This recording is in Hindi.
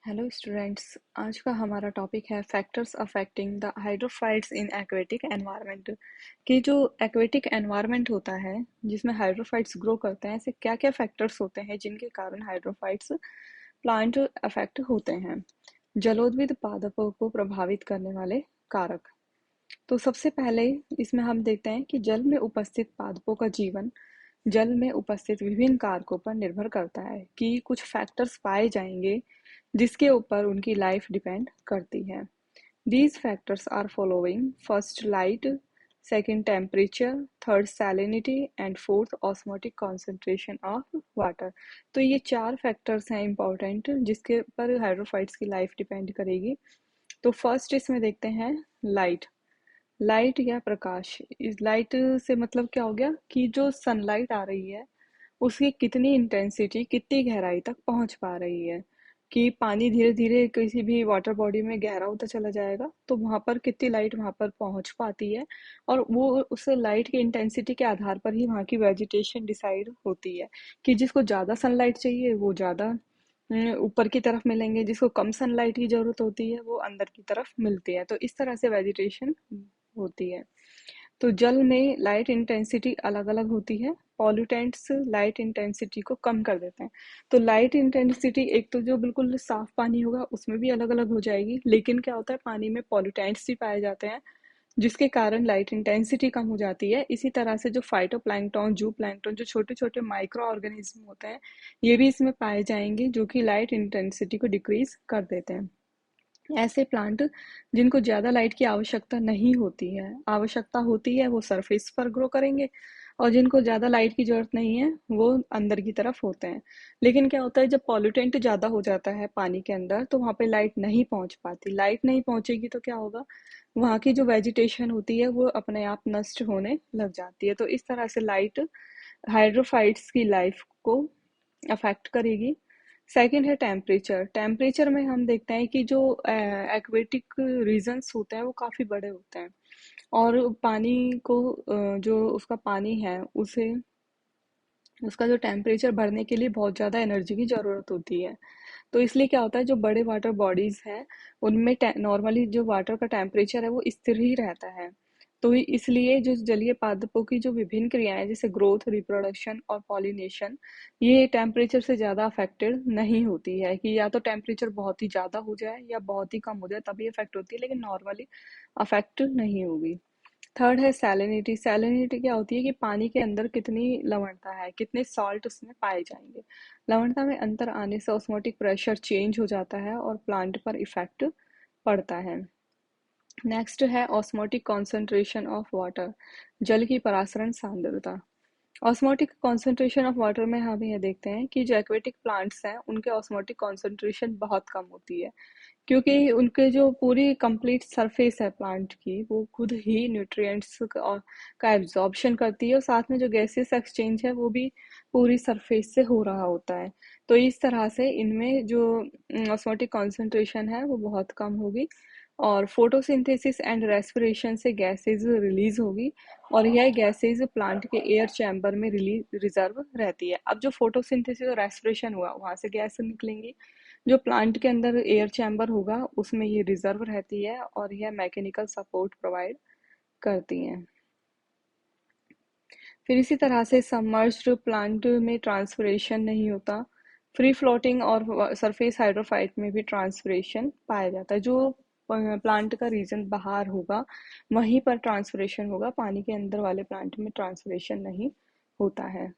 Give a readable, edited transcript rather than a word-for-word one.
Hello students. आज का हमारा टॉपिक है factors affecting the hydrophytes in aquatic environment. कि जो एक्वेटिक एनवायरनमेंट होता है जिसमें हाइड्रोफाइट्स ग्रो करते हैं, ऐसे क्या क्या फैक्टर्स होते हैं जिनके कारण हाइड्रोफाइट्स प्लांट अफेक्ट होते हैं। जलोद्भिद पादपों को प्रभावित करने वाले कारक। तो सबसे पहले इसमें हम देखते हैं कि जल में उपस्थित पादपों का जीवन जल में उपस्थित विभिन्न कारकों पर निर्भर करता है। कि कुछ फैक्टर्स पाए जाएंगे जिसके ऊपर उनकी लाइफ डिपेंड करती है। These factors are following: first light, second temperature, third salinity and fourth osmotic concentration of water। तो ये चार फैक्टर्स हैं इम्पोर्टेंट जिसके पर हाइड्रोफाइट्स की लाइफ डिपेंड करेगी। तो फर्स्ट इसमें देखते हैं लाइट। लाइट या प्रकाश। इस लाइट से मतलब क्या हो गया कि जो सनलाइट आ रही है उसकी कितनी इंटेंसिटी कितनी गहराई तक पहुंच पा रही है। कि पानी धीरे धीरे किसी भी वाटर बॉडी में गहरा होता चला जाएगा तो वहां पर कितनी लाइट वहां पर पहुंच पाती है, और वो उस लाइट की इंटेंसिटी के आधार पर ही वहां की वेजिटेशन डिसाइड होती है। कि जिसको ज्यादा सनलाइट चाहिए वो ज्यादा ऊपर की तरफ मिलेंगे, जिसको कम सनलाइट की जरूरत होती है वो अंदर की तरफ मिलती है। तो इस तरह से वेजिटेशन होती है। तो जल में लाइट इंटेंसिटी अलग अलग होती है। पॉल्यूटेंट्स लाइट इंटेंसिटी को कम कर देते हैं। तो लाइट इंटेंसिटी एक तो जो बिल्कुल साफ पानी होगा उसमें भी अलग अलग हो जाएगी, लेकिन क्या होता है पानी में पॉल्यूटेंट्स भी पाए जाते हैं जिसके कारण लाइट इंटेंसिटी कम हो जाती है। इसी तरह से जो फाइटोप्लैंक्टन जू प्लैंक्टन जो छोटे छोटे माइक्रो ऑर्गेनिज्म होते हैं ये भी इसमें पाए जाएंगे जो कि लाइट इंटेंसिटी को डिक्रीज कर देते हैं। ऐसे प्लांट जिनको ज़्यादा लाइट की आवश्यकता नहीं होती है, आवश्यकता होती है वो सरफेस पर ग्रो करेंगे, और जिनको ज़्यादा लाइट की ज़रूरत नहीं है वो अंदर की तरफ होते हैं। लेकिन क्या होता है जब पॉल्यूटेंट ज़्यादा हो जाता है पानी के अंदर तो वहाँ पे लाइट नहीं पहुँच पाती। लाइट नहीं पहुँचेगी तो क्या होगा, वहाँ की जो वेजिटेशन होती है वो अपने आप नष्ट होने लग जाती है। तो इस तरह से लाइट हाइड्रोफाइट्स की लाइफ को अफेक्ट करेगी। सेकंड है टेम्परेचर। टेम्परेचर में हम देखते हैं कि जो एक्वेटिक रीजन्स होते हैं वो काफ़ी बड़े होते हैं, और पानी को जो उसका पानी है उसे उसका जो टेम्परेचर बढ़ने के लिए बहुत ज़्यादा एनर्जी की ज़रूरत होती है। तो इसलिए क्या होता है जो बड़े वाटर बॉडीज हैं उनमें नॉर्मली जो वाटर का टेम्परेचर है वो स्थिर ही रहता है। तो इसलिए जो जलीय पादपों की जो विभिन्न क्रियाएं जैसे ग्रोथ, रिप्रोडक्शन और पॉलिनेशन ये टेम्परेचर से ज़्यादा अफेक्टेड नहीं होती है। कि या तो टेम्परेचर बहुत ही ज़्यादा हो जाए या बहुत ही कम हो जाए तभी अफेक्ट होती है, लेकिन नॉर्मली अफेक्ट नहीं होगी। थर्ड है सैलिनिटी। सैलिनिटी क्या होती है कि पानी के अंदर कितनी लवणता है, कितने सॉल्ट उसमें पाए जाएंगे। लवणता में अंतर आने से ऑस्मोटिक प्रेशर चेंज हो जाता है और प्लांट पर इफेक्ट पड़ता है। नेक्स्ट है ऑस्मोटिक कॉन्सेंट्रेशन ऑफ वाटर। जल की परासरण सांद्रता। ऑस्मोटिक कॉन्सेंट्रेशन ऑफ वाटर में हम ये देखते हैं कि जो एक्वेटिक प्लांट्स हैं उनके ऑस्मोटिक कॉन्सेंट्रेशन बहुत कम होती है, क्योंकि उनके जो पूरी कंप्लीट सरफेस है प्लांट की वो खुद ही न्यूट्रिएंट्स का एब्जॉर्प्शन करती है, और साथ में जो गैसेस एक्सचेंज है वो भी पूरी सरफेस से हो रहा होता है। तो इस तरह से इनमें जो ऑस्मोटिक कॉन्सेंट्रेशन है वो बहुत कम होगी, और फोटोसिंथेसिस एंड रेस्पिरेशन से गैसेज रिलीज होगी, और यह गैसेज प्लांट के एयर चैम्बर में रिलीज रिजर्व रहती है। अब जो फोटोसिंथेसिस और रेस्पिरेशन हुआ वहां से गैस निकलेंगी, जो प्लांट के अंदर एयर चैम्बर होगा उसमें ये रिजर्व रहती है और यह मैकेनिकल सपोर्ट प्रोवाइड करती हैं। फिर इसी तरह से सबमर्ज्ड प्लांट में ट्रांसपिरेशन नहीं होता। फ्री फ्लोटिंग और सरफेस हाइड्रोफाइट में भी ट्रांसपिरेशन पाया जाता है। जो प्लांट का रीजन बाहर होगा वहीं पर ट्रांसपिरेशन होगा, पानी के अंदर वाले प्लांट में ट्रांसपिरेशन नहीं होता है।